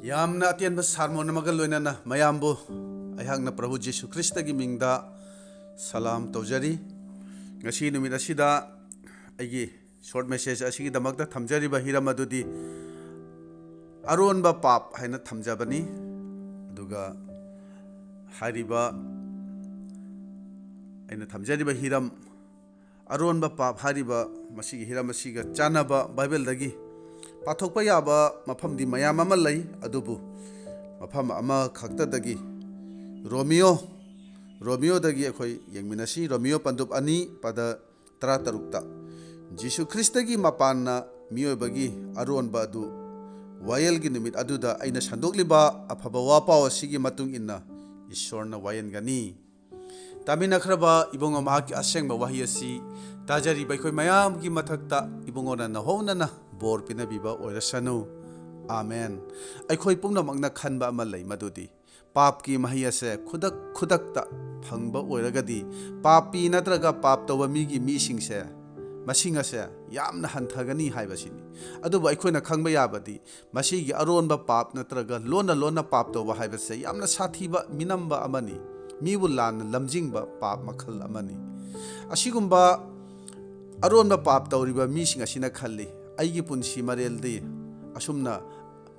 यामना अत्यंत सारमोन मगल लोइनना मयामबु अयहांगना प्रभु जीशु ख्रिस्त की मिंगदा सलाम तौजरी ngasi numit asida aigi short message asigi damakta thamjari ba hiram adudi aron ba pap haina thamjabani aduga hariba aina thamjari ba hiram aron ba pap hariba masigi hiram asiga chanaba bible dagi pathokpa yaba mafam di mayam ama lai adubu mafam ama khakta dagi Romeo dagi akhoi yengminasi Romeo pandup ani pada tara tarukta Jisu Krista gi mapanna miyoi bagi aron ba adu wayel gi numit aduda aina sandokliba afaba wapaw asigi matung inna Ishwarna wayan gani tamina khraba ibongo mahaki asengba wahi asi tajari baikoi mayam gi mathakta ibongona na hona na bor pinabiba oirasanu amen aikhoi pumna magna khanba ama lei madudi पाप की मही से खुदक खुदकता फंगबा ओइरगदी पापी नत्रगा पाप तव मीगी मीसिंग से मसिंग से यामना हंथगनी हाइबसिनी अदुबो अखोइना खंगबा याबदी मसिगी अरोनबा पाप नत्रगा लोना पाप तव हाइबसे यामना साथीबा मिनम्बा अमनी मीबु लान लमजिंगबा पाप मखल अमनी असिगुम्बा अरोनबा पाप तवरिबा मीसिंग असिना खल्ली अइगी पुंसी मरेलदी असुमना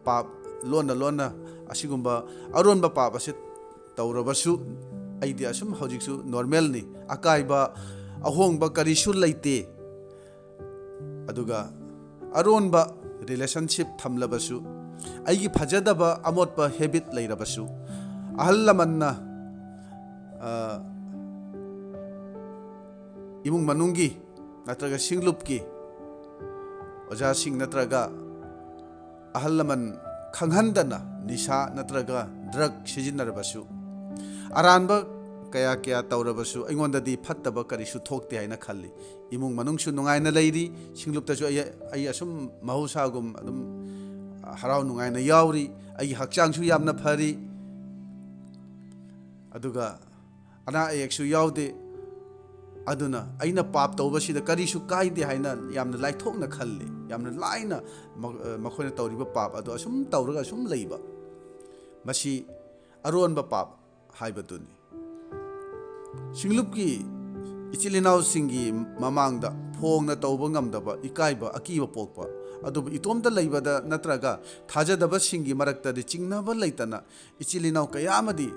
पाप लोना असिगुम्बा अरोनबा पाप असे तौरबसु अइदी असुम हौजिकसु नॉर्मल नि अकाइबा अहोंगबा करिसु लैते अदुगा अरोनबा रिलेशनशिप थमलबसु अइगी फजदबा अमोटबा हैबिट लैरबसु अहल लमन्ना इमुंग मनुंगी नत्रगा सिंगलुपकी ओजा सिंग नत्रगा अहल लमन खंगहंदना निशा नत्रगा ड्रग सिजिनरबसु अरानबा कया कया तौरबसु अइंगोंददी फत्तबा करिसु थोकते हाइना खल्ली इमुंग मनुंगसु नुंगाइना लैरी सिंगलुपतसु अइ असुम महौसागुम अदुम हराव नुंगाइना यावरी अइ हक्चांगसु यामना फरी अदुगा अना अयेकसु यावदे अदुना अइना पाप तौबसिदा करिसु काइदे हाइना यामना लाइथोकना खल्ली यामना लाइना मखोइना तौरिबा पाप अदु असुम तौरगा असुम लैबा मसी अरोनबा पाप हाइबदुनी सिंगलुपकी इचिलिनाव सिंगी ममांगदा फोंगना तौबा ngamdaba इकाइबा अकीबा पोकपा अदुबु इतोमदा लैबदा नत्रगा थाजदबा सिंगी मरक्तदि चिंगनाबा लैतना इचिलिनाव कयामदि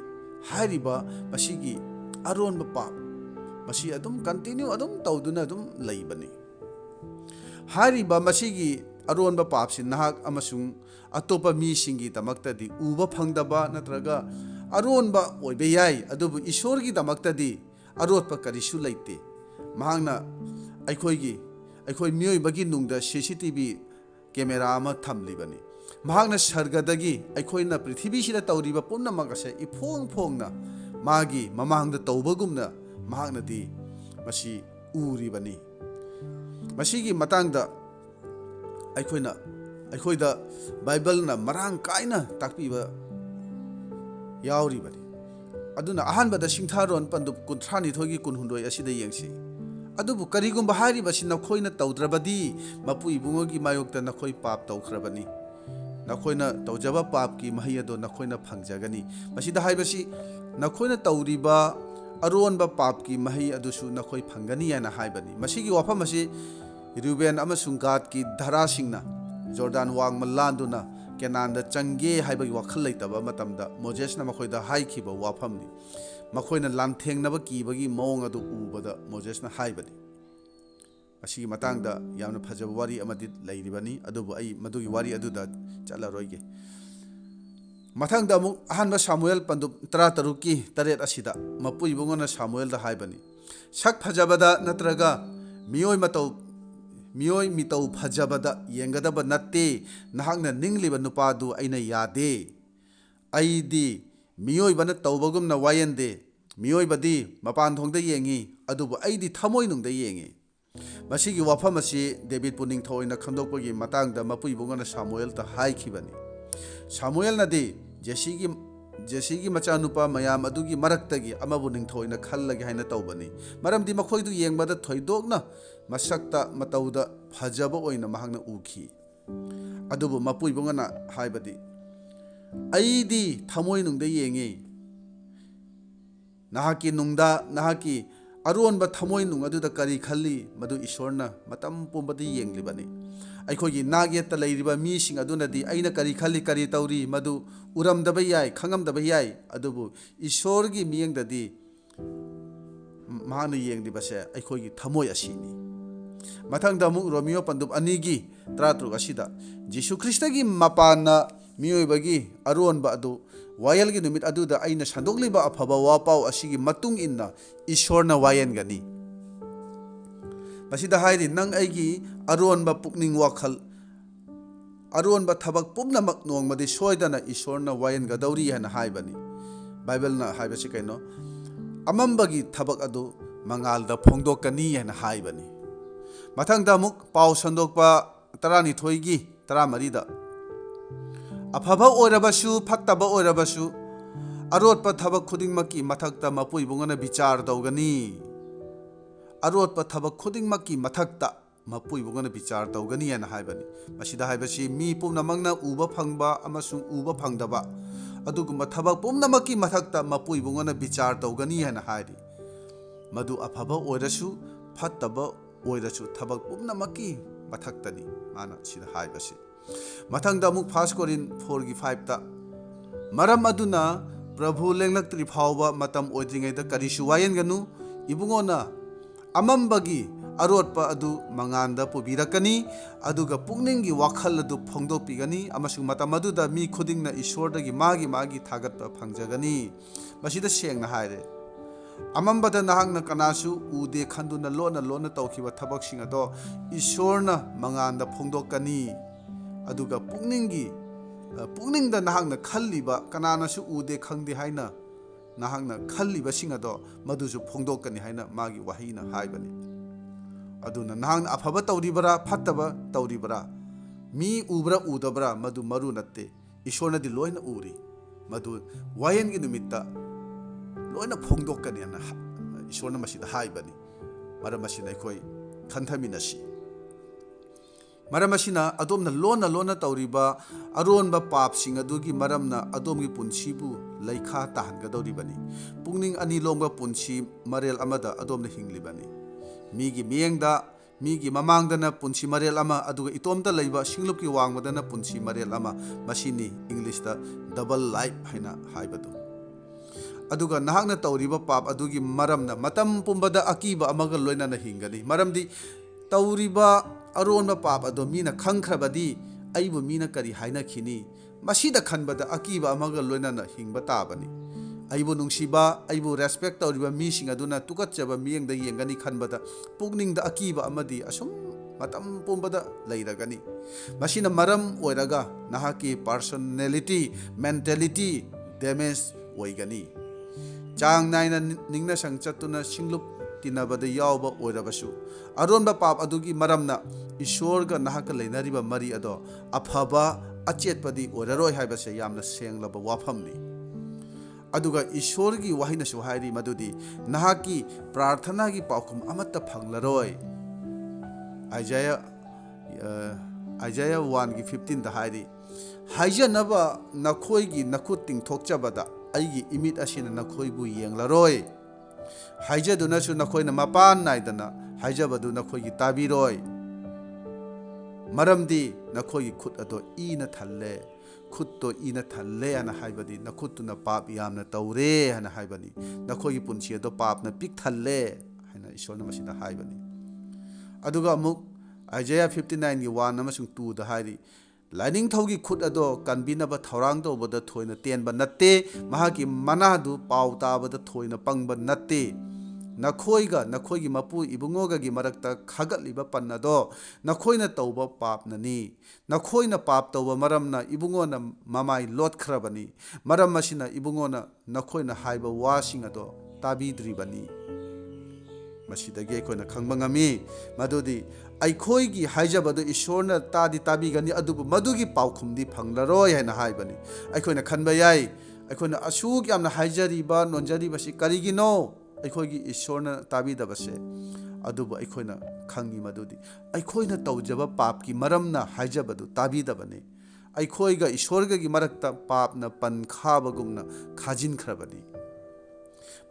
हाइरिबा मसीगी अरोनबा पाप मसी अदुम कंटिन्यू अदुम तौदुना अदुम लैबनी हारिबा मसीगी अरोनबा पापसि नाहक अमसुंग अतोपा मीसिंगी दमक्तदि उबा फंगदबा नत्रगा अरोनबा ओइबे याई अदुबु ईश्वरगी दमक्तदि अरोतपा करिसु लैते महांगना अखोई मियोइबगी नुंगदा सीसीटीवी कैमरा अमा थमलिबनी महांगना सर्गदगी अखोइना पृथ्वीसिदा तौरिबा पुनमक असे इफोंग फोंगना मागी ममांगदा तौबगुमना महांगनदी मसी उरिबनी मसीगी मतंगदा अखोइदा बाइबलना मरांग काइना ताकपीबा यावरिबनी अदुना अहानबदा सिंथारोन पंदुप कुंथ्रानी थोगी कुनहुंदोय असिदा येंगसी अदुबु करिगुंबा हारिबसि नखोइना तौद्रबदी मपु इबुंगोगी मायोक्ता नखोइ पाप तौख्रबनी नखोइना तौजबा पाप की मही अदो नखोइना फंगजगनी मसिदा हाइबसि नखोइना तौरिबा अरोनबा पाप की मही अदुसु नखोइ फंगनी याना हाइबनी मसिगी वाफम असी रूबेन अमसुंग गाद की धरासिंगना जॉर्डान वांग मलांदुना केनानदा चंगे हाइबगी वखल लैतबा मतमदा मोजेसना मखोइदा हाइखिबा वाफमनी मखोइना लांथेंगनबा कीबगी मौंग अदु उबदा मोजेसना हाइबनी असिगी मतंगदा यामना फजब वारी अमदि लैरिबनी अदुबु अई मदुगी वारी अदुदा चलरोइगे मथंगदा अमुक अहानबा सामुएल पंदुप 13 की 8 असिदा मपु इबुंगना सामुएलदा हाइबनी सक फजबदा नत्रगा मियोय मितौ फजबदा येंगदबा नत्ते नहांगना निंगलिबा नुपादु अइना यादे अइदी मियोयबना तौबगुमना वायंदे मियोयबदी मपान थोंगदा येंगी अदुबु अइदी थमोय नुंगदा येंगी मसिगी वाफम असि डेविड पुनिंग थोइना खंदोकपगी मतंगदा मपु इबुंगना सामुएलता हाइखिबनी सामुएल नदी जेसीगी मचानुपा मयाम अदुगी मरक्तगी अमबु निंथोइना खल्लगे हाइना तौबनी मरमदि मखोइदु येंगबदा थोइदोकना मसक्ता मतौदा फजबा ओइना महांगना उखी अदुबु मपु इबुंगना हाइबदी ꯑꯩꯗꯤ ꯊꯃꯣꯏ ꯅꯨꯡꯗ ꯌꯦꯡꯉꯤ ꯅꯍꯥꯛꯀꯤ ꯅꯨꯡꯗ ꯅꯍꯥꯛꯀꯤ ꯑꯔꯣꯟꯕ ꯊꯃꯣꯏ ꯅꯨꯡ ꯑꯗꯨꯗ ꯀꯔꯤ ꯈꯜꯂꯤ ꯃꯗꯨ ꯏꯁꯣꯔꯅ ꯃꯇꯝ ꯄꯨꯝꯕꯗ ꯌꯦꯡꯂꯤꯕꯅꯤ ꯑꯩꯈꯣꯏꯒꯤ ꯅꯥꯛ ꯌꯦꯠꯇ ꯂꯩꯔꯤꯕ ꯃꯤꯁꯤꯡ ꯑꯗꯨꯅꯗꯤ ꯑꯩꯅ ꯀꯔꯤ ꯈꯜꯂꯤ ꯀꯔꯤ ꯇꯧꯔꯤ ꯃꯗꯨ ꯎꯔꯝꯗꯕ ꯌꯥꯏ ꯈꯪꯉꯝꯗꯕ ꯌꯥꯏ ꯑꯗꯨꯕꯨ ꯏꯁꯣꯔꯒꯤ ꯃꯤꯠꯌꯦꯡꯗꯗꯤ ꯃꯍꯥꯛꯅ ꯌꯦꯡꯂꯤꯕꯁꯦ ꯑꯩꯈꯣꯏꯒꯤ ꯊꯃꯣꯏ ꯑꯁꯤꯅꯤ ꯃꯊꯪꯗ ꯑꯃꯨꯛ ꯔꯣꯃꯤꯌꯣ ꯄꯟꯗꯨꯞ 2ꯒꯤ 13 ꯑꯁꯤꯗ ꯖꯤꯁꯨ ꯈ꯭ꯔꯤꯁꯇꯒꯤ ꯃꯄꯥꯟꯅ ꯃꯤꯑꯣꯏꯕꯒꯤ ꯑꯔꯣꯟꯕ ꯑꯗꯨ ꯋꯥꯌꯦꯜꯒꯤ ꯅꯨꯃꯤꯠ ꯑꯗꯨꯗ ꯑꯩꯅ ꯁꯟꯗꯣꯛꯂꯤꯕ ꯑꯐꯕ ꯋꯥꯄꯥꯎ ꯑꯁꯤꯒꯤ ꯃꯇꯨꯡ ꯏꯟꯅ ꯏꯁꯣꯔꯅ ꯋꯥꯌꯦꯟꯒꯅꯤ ꯃꯁꯤꯗ ꯍꯥꯏꯔꯤ ꯅꯪ ꯑꯩꯒꯤ ꯑꯔꯣꯟꯕ ꯄꯨꯛꯅꯤꯡ ꯋꯥꯈꯜ ꯑꯔꯣꯟꯕ ꯊꯕꯛ ꯄꯨꯝꯅꯃꯛ ꯅꯣꯡꯃꯗꯤ ꯁꯣꯏꯗꯅ ꯏꯁꯣꯔꯅ ꯋꯥꯌꯦꯟꯒꯗꯧꯔꯤ ꯍꯥꯏꯅ ꯍꯥꯏꯕꯅꯤ ꯕꯥꯏꯕꯜꯅ ꯍꯥꯏꯕꯁꯤ ꯀꯩꯅꯣ ꯑꯃꯝꯕꯒꯤ ꯊꯕꯛ ꯑꯗꯨ ꯃꯉꯥꯜꯗ ꯐꯣꯡꯗꯣꯛꯀꯅꯤ ꯍꯥꯏꯅ ꯍꯥꯏꯕꯅꯤ ꯃꯊꯪꯗ ꯑꯃꯨꯛ ꯄꯥꯎ ꯁꯟꯗꯣꯛꯄ 12ꯒꯤ 14ꯗ ꯑꯐꯕ ꯑꯣꯏꯔꯕꯁꯨ ꯐꯠꯇꯕ ꯑꯣꯏꯔꯕꯁꯨ ꯑꯔꯣꯠꯄ ꯊꯕꯛ ꯈꯨꯗꯤꯡꯃꯛꯀꯤ ꯃꯊꯛꯇ ꯃꯄꯨ ꯏꯕꯨꯡꯉꯣꯅ ꯕꯤꯆꯥꯔ ꯇꯧꯒꯅꯤ ꯑꯔꯣꯠꯄ ꯊꯕꯛ ꯈꯨꯗꯤꯡꯃꯛꯀꯤ ꯃꯊꯛꯇ ꯃꯄꯨ ꯏꯕꯨꯡꯉꯣꯅ ꯕꯤꯆꯥꯔ ꯇꯧꯒꯅꯤ ꯍꯥꯏꯅ ꯍꯥꯏꯕꯅꯤ ꯃꯁꯤꯗ ꯍꯥꯏꯕꯁꯤ ꯃꯤ ꯄꯨꯝꯅꯃꯛꯅ ꯎꯕ ꯐꯪꯕ ꯑꯃꯁꯨꯡ ꯎꯕ ꯐꯪꯗꯕ ꯑꯗꯨꯒꯨꯝꯕ ꯊꯕꯛ ꯄꯨꯝꯅꯃꯛꯀꯤ ꯃꯊꯛꯇ ꯃꯄꯨ ꯏꯕꯨꯡꯉꯣꯅ ꯕꯤꯆꯥꯔ ꯇꯧꯒꯅꯤ ꯍꯥꯏꯅ ꯍꯥꯏꯔꯤ ꯃꯗꯨ ꯑꯐꯕ ꯑꯣꯏꯔꯁꯨ ꯐꯠꯇꯕ ꯑꯣꯏꯔꯁꯨ ꯊꯕꯛ ꯄꯨꯝꯅꯃꯛꯀꯤ ꯃꯊꯛꯇꯅꯤ ꯃꯥꯅ ꯁꯤꯗ ꯍꯥꯏꯕꯁꯤ ꯃꯊꯪꯗ ꯑꯃꯨꯛ 1 ꯀꯣꯔꯤꯟ 4:5ꯇ ꯃꯔꯝ ꯑꯗꯨꯅ ꯄ꯭ꯔꯚꯨ ꯂꯦꯡꯂꯛꯇ꯭ꯔꯤ ꯐꯥꯎꯕ ꯃꯇꯝ ꯑꯣꯏꯗ꯭ꯔꯤꯉꯩꯗ ꯀꯔꯤꯁꯨ ꯋꯥꯌꯦꯟꯒꯅꯨ ꯏꯕꯨꯡꯉꯣꯅ ꯑꯃꯝꯕꯒꯤ ꯑꯔꯣꯠꯄ ꯑꯗꯨ ꯃꯉꯥꯟꯗ ꯄꯨꯕꯤꯔꯛꯀꯅꯤ ꯑꯗꯨꯒ ꯄꯨꯛꯅꯤꯡꯒꯤ ꯋꯥꯈꯜ ꯑꯗꯨ ꯐꯣꯡꯗꯣꯛꯄꯤꯒꯅꯤ ꯑꯃꯁꯨꯡ ꯃꯇꯝ ꯑꯗꯨꯗ ꯃꯤ ꯈꯨꯗꯤꯡꯅ ꯏꯁꯣꯔꯗꯒꯤ ꯃꯥꯒꯤ ꯊꯥꯒꯠꯄ ꯐꯪꯖꯒꯅꯤ ꯃꯁꯤꯗ ꯁꯦꯡꯅ ꯍꯥꯏꯔꯦ ꯑꯃꯝꯕꯗ ꯅꯍꯥꯛꯅ ꯀꯅꯥꯁꯨ ꯎꯗꯦ ꯈꯟꯗꯨꯅ ꯂꯣꯟꯅ ꯇꯧꯈꯤꯕ ꯊꯕꯛꯁꯤꯡ ꯑꯗꯣ ꯏꯁꯣꯔꯅ ꯃꯉꯥꯟꯗ ꯐꯣꯡꯗꯣꯛꯀꯅꯤ ꯑꯗꯨꯒ ꯄꯨꯛꯅꯤꯡꯗ ꯅꯍꯥꯛꯅ ꯈꯜꯂꯤꯕ ꯀꯅꯥꯅꯁꯨ ꯎꯗꯦ ꯈꯪꯗꯦ ꯍꯥꯏꯅ ꯅꯍꯥꯛꯅ ꯈꯜꯂꯤꯕꯁꯤꯡ ꯑꯗꯣ ꯃꯗꯨꯁꯨ ꯐꯣꯡꯗꯣꯛꯀꯅꯤ ꯍꯥꯏꯅ ꯃꯥꯒꯤ ꯋꯥꯍꯩꯅ ꯍꯥꯏꯕꯅꯤ ꯑꯗꯨꯅ ꯅꯍꯥꯛꯅ ꯑꯐꯕ ꯇꯧꯔꯤꯕꯔꯥ ꯐꯠꯇꯕ ꯇꯧꯔꯤꯕꯔꯥ ꯃꯤ ꯎꯕ꯭ꯔꯥ ꯎꯗꯕ꯭ꯔꯥ ꯃꯗꯨ ꯃꯔꯨ ꯅꯠꯇꯦ ꯏꯁꯣꯔꯅꯗꯤ ꯂꯣꯏꯅ ꯎꯔꯤ ꯃꯗꯨ ꯋꯥꯌꯦꯟꯒꯤ ꯅꯨꯃꯤꯠꯇ ꯂꯣꯏꯅ ꯐꯣꯡꯗꯣꯛꯀꯅꯤꯅ ꯏꯁꯣꯔꯅ ꯃꯁꯤꯗ ꯍꯥꯏꯕꯅꯤ ꯃꯔꯝ ꯑꯁꯤꯅ ꯑꯩꯈꯣꯏ ꯈꯟꯊꯃꯤꯟꯅꯁꯤ ꯃꯔꯝ ꯑꯁꯤꯅ ꯑꯗꯣꯝꯅ ꯂꯣꯟꯅ ꯇꯧꯔꯤꯕ ꯑꯔꯣꯟꯕ ꯄꯥꯞꯁꯤꯡ ꯑꯗꯨꯒꯤ ꯃꯔꯝꯅ ꯑꯗꯣꯝꯒꯤ ꯄꯨꯟꯁꯤꯕꯨ ꯂꯩꯈꯥ ꯇꯥꯍꯟꯒꯗꯧꯔꯤꯕꯅꯤ ꯄꯨꯛꯅꯤꯡ ꯑꯅꯤ ꯂꯣꯡꯕ ꯄꯨꯟꯁꯤ ꯃꯔꯦꯜ ꯑꯃꯗ ꯑꯗꯣꯝꯅ ꯍꯤꯡꯂꯤꯕꯅꯤ ꯃꯤꯒꯤ ꯃꯤꯠꯌꯦꯡꯗ ꯃꯤꯒꯤ ꯃꯃꯥꯡꯗꯅ ꯄꯨꯟꯁꯤ ꯃꯔꯦꯜ ꯑꯃ ꯑꯗꯨꯒ ꯏꯇꯣꯝꯇ ꯂꯩꯕ ꯁꯤꯡꯂꯨꯞꯀꯤ ꯋꯥꯡꯃꯗꯅ ꯄꯨꯟꯁꯤ ꯃꯔꯦꯜ ꯑꯃ ꯃꯁꯤꯅꯤ ꯏꯪꯂꯤꯁꯇ ꯗꯕꯜ ꯂꯥꯏꯐ ꯍꯥꯏꯅ ꯍꯥꯏꯕꯗꯨ ꯑꯗꯨꯒ ꯅꯍꯥꯛꯅ ꯇꯧꯔꯤꯕ ꯄꯥꯞ ꯑꯗꯨꯒꯤ ꯃꯔꯝꯅ ꯃꯇꯝ ꯄꯨꯝꯕꯗ ꯑꯀꯤꯕ ꯑꯃꯒ ꯂꯣꯏꯅꯅ ꯍꯤꯡꯒꯅꯤ ꯃꯔꯝꯗꯤ ꯇꯧꯔꯤꯕ ꯑꯔꯣꯟꯕ ꯄꯥꯞ ꯑꯗꯣ ꯃꯤꯅ ꯈꯪꯈ꯭ꯔꯕꯗꯤ ꯑꯩꯕꯨ ꯃꯤꯅ ꯀꯔꯤ ꯍꯥꯏꯅꯈꯤꯅꯤ ꯃꯁꯤꯗ ꯈꯟꯕꯗ ꯑꯀꯤꯕ ꯑꯃꯒ ꯂꯣꯏꯅꯅ ꯍꯤꯡꯕ ꯇꯥꯕꯅꯤ ꯑꯩꯕꯨ ꯅꯨꯡꯁꯤꯕ ꯑꯩꯕꯨ ꯔꯦꯁꯄꯦꯛ ꯇꯧꯔꯤꯕ ꯃꯤꯁꯤꯡ ꯑꯗꯨꯅ ꯇꯨꯀꯠꯆꯕ ꯃꯤꯠꯌꯦꯡꯗ ꯌꯦꯡꯒꯅꯤ ꯈꯟꯕꯗ ꯄꯨꯛꯅꯤꯡꯗ ꯑꯀꯤꯕ ꯑꯃꯗꯤ ꯑꯁꯨꯝ ꯃꯇꯝ ꯄꯨꯝꯕꯗ ꯂꯩꯔꯒꯅꯤ ꯃꯁꯤꯅ ꯃꯔꯝ ꯑꯣꯏꯔꯒ ꯅꯍꯥꯛꯀꯤ ꯄꯔꯁꯣꯅꯦꯂꯤꯇꯤ ꯃꯦꯟꯇꯦꯂꯤꯇꯤ ꯗꯦꯃꯦꯖ ꯑꯣꯏꯒꯅꯤ ꯆꯥꯡ ꯅꯥꯏꯅ ꯅꯤꯡꯅꯁꯪ ꯆꯠꯇꯨꯅ ꯁꯤꯡꯂꯨꯞ ꯇꯤꯟꯅꯕꯗ ꯌꯥꯎꯕ ꯑꯣꯏꯔꯕꯁꯨ ꯑꯔꯣꯟꯕ ꯄꯥꯞ ꯑꯗꯨꯒꯤ ꯃꯔꯝꯅ ꯏꯁꯣꯔꯒ ꯅꯍꯥꯛꯀ ꯂꯩꯅꯔꯤꯕ ꯃꯔꯤ ꯑꯗꯣ ꯑꯐꯕ ꯑꯆꯦꯠꯄꯗꯤ ꯑꯣꯏꯔꯔꯣꯏ ꯍꯥꯏꯕꯁꯦ ꯌꯥꯝꯅ ꯁꯦꯡꯂꯕ ꯋꯥꯐꯝꯅꯤ ꯑꯗꯨꯒ ꯏꯁꯣꯔꯒꯤ ꯋꯥꯍꯩꯅꯁꯨ ꯍꯥꯏꯔꯤ ꯃꯗꯨꯗꯤ ꯅꯍꯥꯛꯀꯤ ꯄ꯭ꯔꯥꯔꯊꯅꯥꯒꯤ ꯄꯥꯎꯈꯨꯝ ꯑꯃꯠꯇ ꯐꯪꯂꯔꯣꯏ ꯑꯥꯏꯖꯥꯌꯥ 1:15ꯗ ꯍꯥꯏꯔꯤ ꯍꯥꯏꯖꯅꯕ ꯅꯈꯣꯏꯒꯤ ꯅꯈꯨꯠ ꯇꯤꯡꯊꯣꯛꯆꯕꯗ ꯑꯩꯒꯤ ꯏꯃꯤꯠ ꯑꯁꯤꯅ ꯅꯈꯣꯏꯕꯨ ꯌꯦꯡꯂꯔꯣꯏ ꯍꯥꯏꯖꯗꯨꯅꯁꯨ ꯅꯈꯣꯏꯅ ꯃꯄꯥꯟ ꯅꯥꯏꯗꯅ ꯍꯥꯏꯖꯕꯗꯨ ꯅꯈꯣꯏꯒꯤ ꯇꯥꯕꯤꯔꯣꯏ ꯃꯔꯝꯗꯤ ꯅꯈꯣꯏꯒꯤ ꯈꯨꯠ ꯑꯗꯣ ꯏꯅ ꯊꯜꯂꯦ ꯈꯨꯠꯇꯣ ꯏꯅ ꯊꯜꯂꯦ ꯍꯥꯏꯅ ꯍꯥꯏꯕꯗꯤ ꯅꯈꯨꯠꯇꯨꯅ ꯄꯥꯞ ꯌꯥꯝꯅ ꯇꯧꯔꯦ ꯍꯥꯏꯅ ꯍꯥꯏꯕꯅꯤ ꯅꯈꯣꯏꯒꯤ ꯄꯨꯟꯁꯤ ꯑꯗꯣ ꯄꯥꯞꯅ ꯄꯤꯛ ꯊꯜꯂꯦ ꯍꯥꯏꯅ ꯏꯁꯣꯔꯅ ꯃꯁꯤꯗ ꯍꯥꯏꯕꯅꯤ ꯑꯗꯨꯒ ꯑꯃꯨꯛ ꯑꯥꯏꯖꯥꯌꯥ 59:1 ꯑꯃꯁꯨꯡ 2ꯗ ꯍꯥꯏꯔꯤ ꯂꯥꯏꯅꯤꯡꯊꯧꯒꯤ ꯈꯨꯠ ꯑꯗꯣ ꯀꯟꯕꯤꯅꯕ ꯊꯧꯔꯥꯡ ꯇꯧꯕꯗ ꯊꯣꯏꯅ ꯇꯦꯟꯕ ꯅꯠꯇꯦ ꯃꯍꯥꯛꯀꯤ ꯃꯅꯥꯗꯨ ꯄꯥꯎ ꯇꯥꯕꯗ ꯊꯣꯏꯅ ꯄꯪꯕ ꯅꯠꯇꯦ ꯅꯈꯣꯏꯒ ꯅꯈꯣꯏꯒꯤ ꯃꯄꯨ ꯏꯕꯨꯡꯉꯣꯒꯒꯤ ꯃꯔꯛꯇ ꯈꯥꯒꯠꯂꯤꯕ ꯄꯟ ꯑꯗꯣ ꯅꯈꯣꯏꯅ ꯇꯧꯕ ꯄꯥꯞꯅꯅꯤ ꯅꯈꯣꯏꯅ ꯄꯥꯞ ꯇꯧꯕ ꯃꯔꯝꯅ ꯏꯕꯨꯡꯉꯣꯅ ꯃꯃꯥꯏ ꯂꯣꯠꯈ꯭ꯔꯕꯅꯤ ꯃꯔꯝ ꯑꯁꯤꯅ ꯏꯕꯨꯡꯉꯣꯅ ꯅꯈꯣꯏꯅ ꯍꯥꯏꯕ ꯋꯥꯁꯤꯡ ꯑꯗꯣ ꯇꯥꯕꯤꯗ꯭ꯔꯤꯕꯅꯤ ꯃꯁꯤꯗꯒꯤ ꯑꯩꯈꯣꯏꯅ ꯈꯪꯕ ꯉꯝꯃꯤ ꯃꯗꯨꯗꯤ ꯑꯩꯈꯣꯏꯒꯤ ꯍꯥꯏꯖꯕꯗꯨ ꯏꯁꯣꯔꯅ ꯇꯥꯕꯤꯒꯅꯤ ꯑꯗꯨꯕꯨ ꯃꯗꯨꯒꯤ ꯄꯥꯎꯈꯨꯝꯗꯤ ꯐꯪꯂꯔꯣꯏ ꯍꯥꯏꯅ ꯍꯥꯏꯕꯅꯤ ꯑꯩꯈꯣꯏꯅ ꯈꯟꯕ ꯌꯥꯏ ꯑꯩꯈꯣꯏꯅ ꯑꯁꯨꯛ ꯌꯥꯝꯅ ꯍꯥꯏꯖꯔꯤꯕ ꯅꯣꯟꯖꯔꯤꯕꯁꯤ ꯀꯔꯤꯒꯤꯅꯣ ꯑꯩꯈꯣꯏꯒꯤ ꯏꯁꯣꯔꯅ ꯇꯥꯕꯤꯗꯕꯁꯦ ꯑꯗꯨꯕꯨ ꯑꯩꯈꯣꯏꯅ ꯈꯪꯉꯤ ꯃꯗꯨꯗꯤ ꯑꯩꯈꯣꯏꯅ ꯇꯧꯖꯕ ꯄꯥꯞꯀꯤ ꯃꯔꯝꯅ ꯍꯥꯏꯖꯕꯗꯨ ꯇꯥꯕꯤꯗꯕꯅꯤ ꯑꯩꯈꯣꯏꯒ ꯏꯁꯣꯔꯒꯒꯤ ꯃꯔꯛꯇ ꯄꯥꯞꯅ ꯄꯟ ꯈꯥꯕꯒꯨꯝꯅ ꯈꯥꯖꯤꯟꯈ꯭ꯔꯕꯅꯤ꯫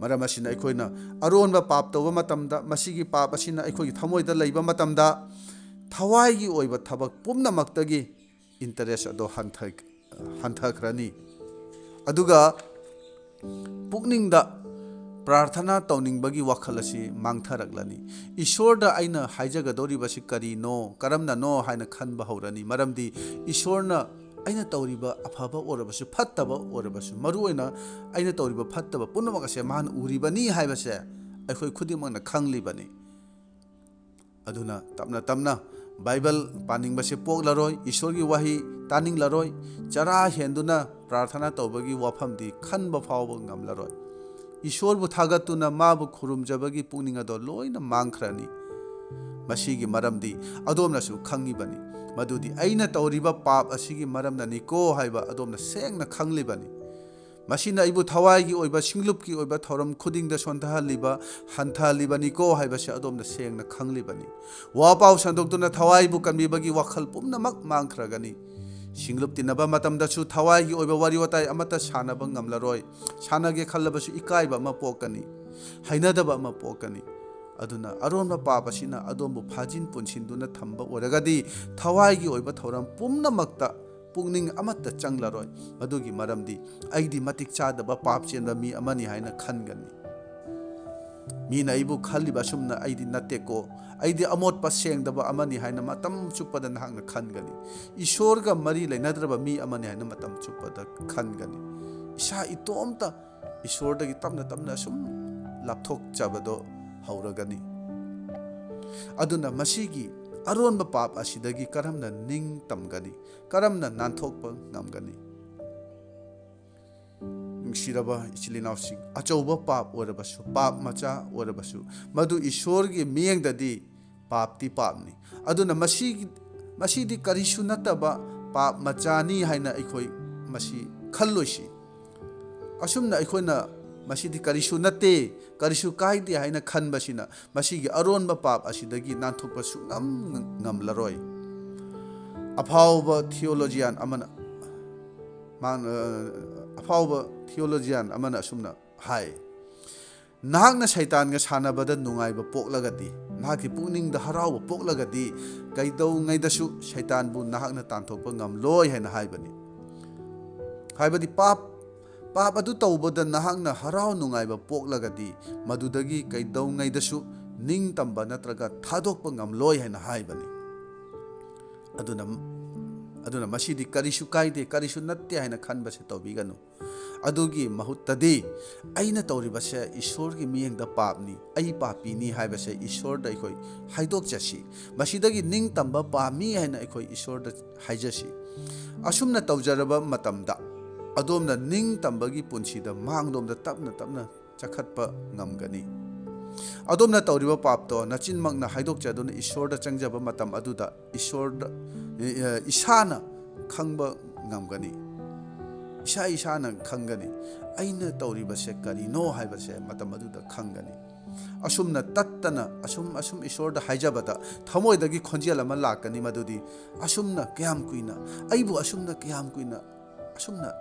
ꯃꯔꯝ ꯑꯁꯤꯅ ꯑꯩꯈꯣꯏꯅ ꯑꯔꯣꯟꯕ ꯄꯥꯞ ꯇꯧꯕ ꯃꯇꯝꯗ ꯃꯁꯤꯒꯤ ꯄꯥꯞ ꯑꯁꯤꯅ ꯑꯩꯈꯣꯏꯒꯤ ꯊꯃꯣꯏꯗ ꯂꯩꯕ ꯃꯇꯝꯗ ꯊꯋꯥꯏꯒꯤ ꯑꯣꯏꯕ ꯊꯕꯛ ꯄꯨꯝꯅꯃꯛꯇꯒꯤ ꯏꯟꯇꯔꯦꯁ ꯑꯗꯣ ꯍꯟꯊꯈ꯭ꯔꯅꯤ꯫ ꯑꯗꯨꯒ ꯄꯨꯛꯅꯤꯡꯗ ꯄ꯭ꯔꯥꯔꯊꯅꯥ ꯇꯧꯅꯤꯡꯕꯒꯤ ꯋꯥꯈꯜ ꯑꯁꯤ ꯃꯥꯡꯊꯔꯛꯂꯅꯤ꯫ ꯏꯁꯣꯔꯗ ꯑꯩꯅ ꯍꯥꯏꯖꯒꯗꯧꯔꯤꯕꯁꯤ ꯀꯔꯤꯅꯣ ꯀꯔꯝꯅꯅꯣ ꯍꯥꯏꯅ ꯈꯟꯕ ꯍꯧꯔꯅꯤ꯫ ꯃꯔꯝꯗꯤ ꯏꯁꯣꯔꯅ ꯑꯩꯅ ꯇꯧꯔꯤꯕ ꯑꯐꯕ ꯑꯣꯏꯔꯕꯁꯨ ꯐꯠꯇꯕ ꯑꯣꯏꯔꯕꯁꯨ ꯃꯔꯨꯑꯣꯏꯅ ꯑꯩꯅ ꯇꯧꯔꯤꯕ ꯐꯠꯇꯕ ꯄꯨꯝꯅꯃꯛ ꯑꯁꯦ ꯃꯥꯅ ꯎꯔꯤꯕꯅꯤ ꯍꯥꯏꯕꯁꯦ ꯑꯩꯈꯣꯏ ꯈꯨꯗꯤꯡꯃꯛꯅ ꯈꯪꯂꯤꯕꯅꯤ꯫ ꯑꯗꯨꯅ ꯇꯞꯅ ꯇꯞꯅ ꯕꯥꯏꯕꯜ ꯄꯥꯅꯤꯡꯕꯁꯦ ꯄꯣꯛꯂꯔꯣꯏ, ꯏꯁꯣꯔꯒꯤ ꯋꯥꯍꯩ ꯇꯥꯅꯤꯡꯂꯔꯣꯏ, ꯆꯔꯥ ꯍꯦꯟꯗꯨꯅ ꯄ꯭ꯔꯥꯔꯊꯅꯥ ꯇꯧꯕꯒꯤ ꯋꯥꯐꯝꯗꯤ ꯈꯟꯕ ꯐꯥꯎꯕ ꯉꯝꯂꯔꯣꯏ꯫ ꯏꯁꯣꯔꯕꯨ ꯊꯥꯒꯠꯇꯨꯅ ꯃꯥꯕꯨ ꯈꯨꯔꯨꯝꯖꯕꯒꯤ ꯄꯨꯛꯅꯤꯡ ꯑꯗꯣ ꯂꯣꯏꯅ ꯃꯥꯡꯈ꯭ꯔꯅꯤ꯫ ꯃꯁꯤꯒꯤ ꯃꯔꯝꯗꯤ ꯑꯗꯣꯝꯅꯁꯨ ꯈꯪꯉꯤꯕꯅꯤ ꯃꯗꯨꯗꯤ ꯑꯩꯅ ꯇꯧꯔꯤꯕ ꯄꯥꯞ ꯑꯁꯤꯒꯤ ꯃꯔꯝꯅꯅꯤꯀꯣ ꯍꯥꯏꯕ ꯑꯗꯣꯝꯅ ꯁꯦꯡꯅ ꯈꯪꯂꯤꯕꯅꯤ꯫ ꯃꯁꯤꯅ ꯑꯩꯕꯨ ꯊꯋꯥꯏꯒꯤ ꯑꯣꯏꯕ ꯁꯤꯡꯂꯨꯞꯀꯤ ꯑꯣꯏꯕ ꯊꯧꯔꯝ ꯈꯨꯗꯤꯡꯗ ꯍꯟꯊꯍꯜꯂꯤꯕꯅꯤꯀꯣ ꯍꯥꯏꯕꯁꯦ ꯑꯗꯣꯝꯅ ꯁꯦꯡꯅ ꯈꯪꯂꯤꯕꯅꯤ꯫ ꯋꯥ ꯄꯥꯎ ꯁꯟꯗꯣꯛꯇꯨꯅ ꯊꯋꯥꯏꯕꯨ ꯀꯟꯕꯤꯕꯒꯤ ꯋꯥꯈꯜ ꯄꯨꯝꯅꯃꯛ ꯃꯥꯡꯈ꯭ꯔꯒꯅꯤ꯫ ꯁꯤꯡꯂꯨꯞ ꯇꯤꯟꯅꯕ ꯃꯇꯝꯗꯁꯨ ꯊꯋꯥꯏꯒꯤ ꯑꯣꯏꯕ ꯋꯥꯔꯤ ꯋꯥꯇꯥꯏ ꯑꯃꯠꯇ ꯁꯥꯟꯅꯕ ꯉꯝꯂꯔꯣꯏ꯫ ꯁꯥꯟꯅꯒꯦ ꯈꯜꯂꯕꯁꯨ ꯏꯀꯥꯏꯕ ꯑꯃ ꯄꯣꯛꯀꯅꯤ, ꯍꯩꯅꯗꯕ ꯑꯃ ꯄꯣꯛꯀꯅꯤ꯫ ꯑꯗꯨꯅ ꯑꯔꯣꯟꯕ ꯄꯥꯞ ꯑꯁꯤꯅ ꯑꯗꯣꯝꯕꯨ ꯐꯥꯖꯤꯟ ꯄꯨꯟꯁꯤꯟꯗꯨꯅ ꯊꯝꯕ ꯑꯣꯏꯔꯒꯗꯤ ꯊꯋꯥꯏꯒꯤ ꯑꯣꯏꯕ ꯊꯧꯔꯝ ꯄꯨꯝꯅꯃꯛꯇ ꯄꯨꯛꯅꯤꯡ ꯑꯃꯠꯇ ꯆꯪꯂꯔꯣꯏ꯫ ꯑꯗꯨꯒꯤ ꯃꯔꯝꯗꯤ ꯑꯩꯗꯤ ꯃꯇꯤꯛ ꯆꯥꯗꯕ ꯄꯥꯞ ꯆꯦꯟꯕ ꯃꯤ ꯑꯃꯅꯤ ꯍꯥꯏꯅ ꯈꯟꯒꯅꯤ꯫ ꯃꯤꯅ ꯑꯩꯕꯨ ꯈꯜꯂꯤꯕ ꯑꯁꯨꯝꯅ ꯑꯩꯗꯤ ꯅꯠꯇꯦꯀꯣ, ꯑꯩꯗꯤ ꯑꯃꯣꯠꯄ ꯁꯦꯡꯗꯕ ꯑꯃꯅꯤ ꯍꯥꯏꯅ ꯃꯇꯝ ꯆꯨꯞꯄꯗ ꯅꯍꯥꯛꯅ ꯈꯟꯒꯅꯤ꯫ ꯏꯁꯣꯔꯒ ꯃꯔꯤ ꯂꯩꯅꯗ꯭ꯔꯕ ꯃꯤ ꯑꯃꯅꯤ ꯍꯥꯏꯅ ꯃꯇꯝ ꯆꯨꯞꯄꯗ ꯈꯟꯒꯅꯤ꯫ ꯏꯁꯥ ꯏꯇꯣꯝꯇ ꯏꯁꯣꯔꯗꯒꯤ ꯇꯞꯅ ꯇꯞꯅ ꯁꯨꯝ ꯂꯥꯞꯊꯣꯛꯆꯕꯗꯣ ꯍꯧꯔꯒꯅꯤ꯫ ꯑꯗꯨꯅ ꯃꯁꯤꯒꯤ ꯑꯔꯣꯟꯕ ꯄꯥꯞ ꯑꯁꯤꯗꯒꯤ ꯀꯔꯝꯅ ꯅꯤꯡꯇꯝꯒꯅꯤ? ꯀꯔꯝꯅ ꯅꯥꯟꯊꯣꯛꯄ ꯉꯝꯒꯅꯤ? ꯅꯨꯡꯁꯤꯔꯕ ꯏꯆꯤꯜ ꯏꯅꯥꯎꯁꯤꯡ, ꯑꯆꯧꯕ ꯄꯥꯞ ꯑꯣꯏꯔꯕꯁꯨ ꯄꯥꯞ ꯃꯆꯥ ꯑꯣꯏꯔꯕꯁꯨ ꯃꯗꯨ ꯏꯁꯣꯔꯒꯤ ꯃꯤꯠꯌꯦꯡꯗꯗꯤ ꯄꯥꯞꯇꯤ ꯄꯥꯞꯅꯤ꯫ ꯑꯗꯨꯅ ꯃꯁꯤꯗꯤ ꯀꯔꯤꯁꯨ ꯅꯠꯇꯕ ꯄꯥꯞ ꯃꯆꯥꯅꯤ ꯍꯥꯏꯅ ꯑꯩꯈꯣই ꯃꯁꯤ ꯈꯜꯂꯣꯏꯁꯤ꯫ ꯑꯁꯨꯝꯅ ꯑꯩꯈꯣꯏꯅ ꯃꯁꯤꯗꯤ ꯀꯔꯤꯁꯨ ꯅꯠꯇꯦ, ꯀꯔꯤꯁꯨ ꯀꯥꯏꯗꯦ ꯍꯥꯏꯅ ꯈꯟꯕꯁꯤꯅ ꯃꯁꯤꯒꯤ ꯑꯔꯣꯟꯕ ꯄꯥꯞ ꯑꯁꯤꯗꯒꯤ ꯅꯥꯟꯊꯣꯛꯄ ꯁꯨꯡꯉꯝ ꯉꯝꯂꯔꯣꯏ꯫ ꯑꯐꯥꯎꯕ ꯊꯤꯑꯣꯂꯣꯖꯤꯌꯥꯟ ꯑꯃꯅ ꯑꯁꯨꯝꯅ ꯍꯥꯏ, ꯅꯍꯥꯛꯅ ꯁꯩꯇꯥꯟꯒ ꯁꯥꯟꯅꯕꯗ ꯅꯨꯡꯉꯥꯏꯕ ꯄꯣꯛꯂꯒꯗꯤ, ꯅꯍꯥꯛꯀꯤ ꯄꯨꯛꯅꯤꯡꯗ ꯍꯔꯥꯎꯕ ꯄꯣꯛꯂꯒꯗꯤ ꯀꯩꯗꯧꯉꯩꯗꯁꯨ ꯁꯩꯇꯥꯟꯕꯨ ꯅꯍꯥꯛꯅ ꯇꯥꯟꯊꯣꯛꯄ ꯉꯝꯂꯣꯏ ꯍꯥꯏꯅ ꯍꯥꯏꯕꯅꯤ꯫ ꯍꯥꯏꯕꯗꯤ ꯄꯥꯞ ꯑꯗꯨ ꯇꯧꯕꯗ ꯅꯍꯥꯛꯅ ꯍꯔꯥꯎ ꯅꯨꯡꯉꯥꯏꯕ ꯄꯣꯛꯂꯒꯗꯤ ꯃꯗꯨꯗꯒꯤ ꯀꯩꯗꯧꯉꯩꯗꯁꯨ ꯅꯤꯡꯇꯝꯕ ꯅꯠꯇ꯭ꯔꯒ ꯊꯥꯗꯣꯛꯄ ꯉꯝꯂꯣꯏ ꯍꯥꯏꯅ ꯍꯥꯏꯕꯅꯤ꯫ ꯑꯗꯨꯅ ꯃꯁꯤꯗꯤ ꯀꯔꯤꯁꯨ ꯀꯥꯏꯗꯦ, ꯀꯔꯤꯁꯨ ꯅꯠꯇꯦ ꯍꯥꯏꯅ ꯈꯟꯕꯁꯦ ꯇꯧꯕꯤꯒꯅꯨ꯫ ꯑꯗꯨꯒꯤ ꯃꯍꯨꯠꯇꯗꯤ ꯑꯩꯅ ꯇꯧꯔꯤꯕꯁꯦ ꯏꯁꯣꯔꯒꯤ ꯃꯤꯠꯌꯦꯡꯗ ꯄꯥꯞꯅꯤ, ꯑꯩ ꯄꯥꯄꯤꯅꯤ ꯍꯥꯏꯕꯁꯦ ꯏꯁꯣꯔꯗ ꯑꯩꯈꯣꯏ ꯍꯥꯏꯗꯣꯛꯆꯁꯤ꯫ ꯃꯁꯤꯗꯒꯤ ꯅꯤꯡꯇꯝꯕ ꯄꯥꯝꯃꯤ ꯍꯥꯏꯅ ꯑꯩꯈꯣꯏ ꯏꯁꯣꯔꯗ ꯍꯥꯏꯖꯁꯤ꯫ ꯑꯁꯨꯝꯅ ꯇꯧꯖꯔꯕ ꯃꯇꯝꯗ ꯑꯗꯣꯝꯅ ꯅꯤꯡꯇꯝꯕꯒꯤ ꯄꯨꯟꯁꯤꯗ ꯃꯥꯡꯂꯣꯝꯗ ꯇꯞꯅ ꯇꯞꯅ ꯆꯠꯈꯠꯄ ꯉꯝꯒꯅꯤ꯫ ꯑꯗꯣꯝꯅ ꯇꯧꯔꯤꯕ ꯄꯥꯞꯇꯣ ꯅꯆꯤꯟꯃꯛꯅ ꯍꯥꯏꯗꯣꯛꯆꯗꯨꯅ ꯏꯁꯣꯔꯗ ꯆꯪꯖꯕ ꯃꯇꯝ ꯑꯗꯨꯗ ꯏꯁꯥꯅ ꯈꯪꯕ ꯉꯝꯒꯅꯤ꯫ ꯏꯁꯥꯅ ꯈꯪꯒꯅꯤ ꯑꯩꯅ ꯇꯧꯔꯤꯕꯁꯦ ꯀꯔꯤꯅꯣ ꯍꯥꯏꯕꯁꯦ ꯃꯇꯝ ꯑꯗꯨꯗ ꯈꯪꯒꯅꯤ꯫ ꯑꯁꯨꯝꯅ ꯇꯠꯇꯅ ꯑꯁꯨꯝ ꯏꯁꯣꯔꯗ ꯍꯥꯏꯖꯕꯗ ꯊꯃꯣꯏꯗꯒꯤ ꯈꯣꯟꯖꯦꯜ ꯑꯃ ꯂꯥꯛꯀꯅꯤ ꯃꯗꯨꯗꯤ ꯑꯁꯨꯝꯅ ꯀꯌꯥꯝ ꯀꯨꯏꯅ ꯑꯩꯕꯨ ꯑꯁꯨꯝꯅ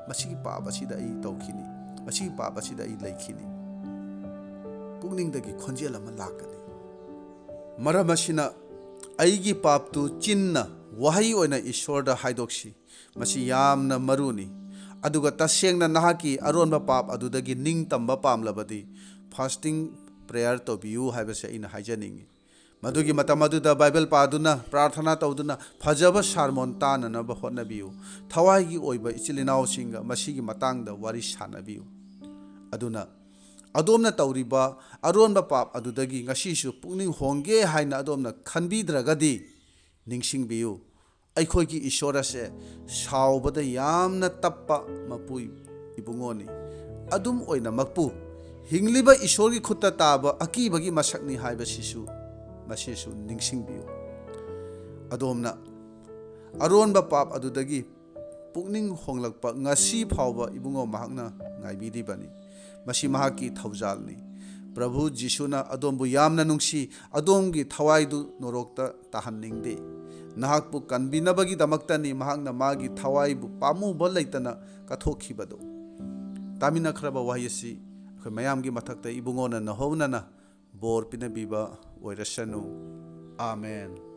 ꯃꯁꯤꯒꯤ ꯄꯥꯞ ꯑꯁꯤꯗ ꯑꯩ ꯇꯧꯈꯤꯅꯤ, ꯃꯁꯤꯒꯤ ꯄꯥꯞ ꯑꯁꯤꯗ ꯑꯩ ꯂꯩꯈꯤꯅꯤ꯫ ꯄꯨꯛꯅꯤꯡꯗꯒꯤ ꯈꯣꯟꯖꯦꯜ ꯑꯃ ꯂꯥꯛꯀꯅꯤ꯫ ꯃꯔꯝ ꯑꯁꯤꯅ ꯑꯩꯒꯤ ꯄꯥꯞꯇꯨ ꯆꯤꯟꯅ ꯋꯥꯍꯩ ꯑꯣꯏꯅ ꯏꯁꯣꯔꯗ ꯍꯥꯏꯗꯣꯛꯁꯤ꯫ ꯃꯁꯤ ꯌꯥꯝꯅ ꯃꯔꯨꯅꯤ꯫ ꯑꯗꯨꯒ ꯇꯁꯦꯡꯅ ꯅꯍꯥꯛꯀꯤ ꯑꯔꯣꯟꯕ ꯄꯥꯞ ꯑꯗꯨꯗꯒꯤ ꯅꯤꯡꯇꯝꯕ ꯄꯥꯝꯂꯕꯗꯤ ꯐꯥꯁꯇꯤꯡ ꯄ꯭ꯔꯦꯌꯔ ꯇꯧꯕꯤꯌꯨ ꯍꯥꯏꯕꯁꯦ ꯑꯩꯅ ꯍꯥꯏꯖꯅꯤꯡꯉꯤ꯫ ꯃꯗꯨꯒꯤ ꯃꯇꯝ ꯑꯗꯨꯗ ꯕꯥꯏꯕꯜ ꯄꯥꯗꯨꯅ, ꯄ꯭ꯔꯥꯔꯊꯅꯥ ꯇꯧꯗꯨꯅ ꯐꯖꯕ ꯁꯥꯔꯃꯣꯟ ꯇꯥꯅꯅꯕ ꯍꯣꯠꯅꯕꯤꯌꯨ꯫ ꯊꯋꯥꯏꯒꯤ ꯑꯣꯏꯕ ꯏꯆꯤꯜ ꯏꯅꯥꯎꯁꯤꯡꯒ ꯃꯁꯤꯒꯤ ꯃꯇꯥꯡꯗ ꯋꯥꯔꯤ ꯁꯥꯟꯅꯕꯤꯌꯨ꯫ ꯑꯗꯨꯅ ꯑꯗꯣꯝꯅ ꯇꯧꯔꯤꯕ ꯑꯔꯣꯟꯕ ꯄꯥꯞ ꯑꯗꯨꯗꯒꯤ ꯉꯁꯤꯁꯨ ꯄꯨꯛꯅꯤꯡ ꯍꯣꯡꯒꯦ ꯍꯥꯏꯅ ꯑꯗꯣꯝꯅ ꯈꯟꯕꯤꯗ꯭ꯔꯒꯗꯤ ꯅꯤꯡꯁꯤꯡꯕꯤꯌꯨ, ꯑꯩꯈꯣꯏꯒꯤ ꯏꯁꯣꯔ ꯑꯁꯦ ꯁꯥꯎꯕꯗ ꯌꯥꯝꯅ ꯇꯞꯄ ꯃꯄꯨ ꯏꯕꯨꯡꯉꯣꯅꯤ꯫ ꯑꯗꯨꯝ ꯑꯣꯏꯅꯃꯛꯄꯨ ꯍꯤꯡꯂꯤꯕ ꯏꯁꯣꯔꯒꯤ ꯈꯨꯠꯇ ꯇꯥꯕ ꯑꯀꯤꯕꯒꯤ ꯃꯁꯛꯅꯤ ꯃꯁꯤꯁꯨ ꯅꯤꯡꯁꯤꯡꯕꯤꯌꯨ꯫ ꯑꯗꯣꯝꯅ ꯑꯔꯣꯟꯕ ꯄꯥꯞ ꯑꯗꯨꯗꯒꯤ ꯄꯨꯛꯅꯤꯡ ꯍꯣꯡꯂꯛꯄ ꯉꯁꯤ ꯐꯥꯎꯕ ꯏꯕꯨꯡꯉꯣ ꯃꯍꯥꯛꯅ ꯉꯥꯏꯕꯤꯔꯤꯕꯅꯤ꯫ ꯃꯁꯤ ꯃꯍꯥꯛꯀꯤ ꯊꯧꯖꯥꯜꯅꯤ꯫ ꯄ꯭ꯔꯚꯨ ꯖꯤꯁꯨꯅ ꯑꯗꯣꯝꯕꯨ ꯌꯥꯝꯅ ꯅꯨꯡꯁꯤ, ꯑꯗꯣꯝꯒꯤ ꯊꯋꯥꯏꯗꯨ ꯅꯣꯔꯣꯛꯇ ꯇꯥꯍꯟꯅꯤꯡꯗꯦ꯫ ꯅꯍꯥꯛꯄꯨ ꯀꯟꯕꯤꯅꯕꯒꯤꯗꯃꯛꯇꯅꯤ ꯃꯍꯥꯛꯅ ꯃꯥꯒꯤ ꯊꯋꯥꯏꯕꯨ ꯄꯥꯝꯃꯨꯕ ꯂꯩꯇꯅ ꯀꯠꯊꯣꯛꯈꯤꯕꯗꯣ꯫ ꯇꯥꯃꯤꯟꯅꯈ꯭ꯔꯕ ꯋꯥꯍꯩ ꯑꯁꯤ ꯑꯩꯈꯣꯏ ꯃꯌꯥꯝꯒꯤ ꯃꯊꯛꯇ ꯏꯕꯨꯡꯉꯣꯅ ꯅꯍꯧꯅꯅ ꯕꯣꯔ ꯄꯤꯅꯕꯤꯕ ꯑꯣꯏꯔꯁꯅꯨ꯫ ꯑꯥꯃꯦꯟ꯫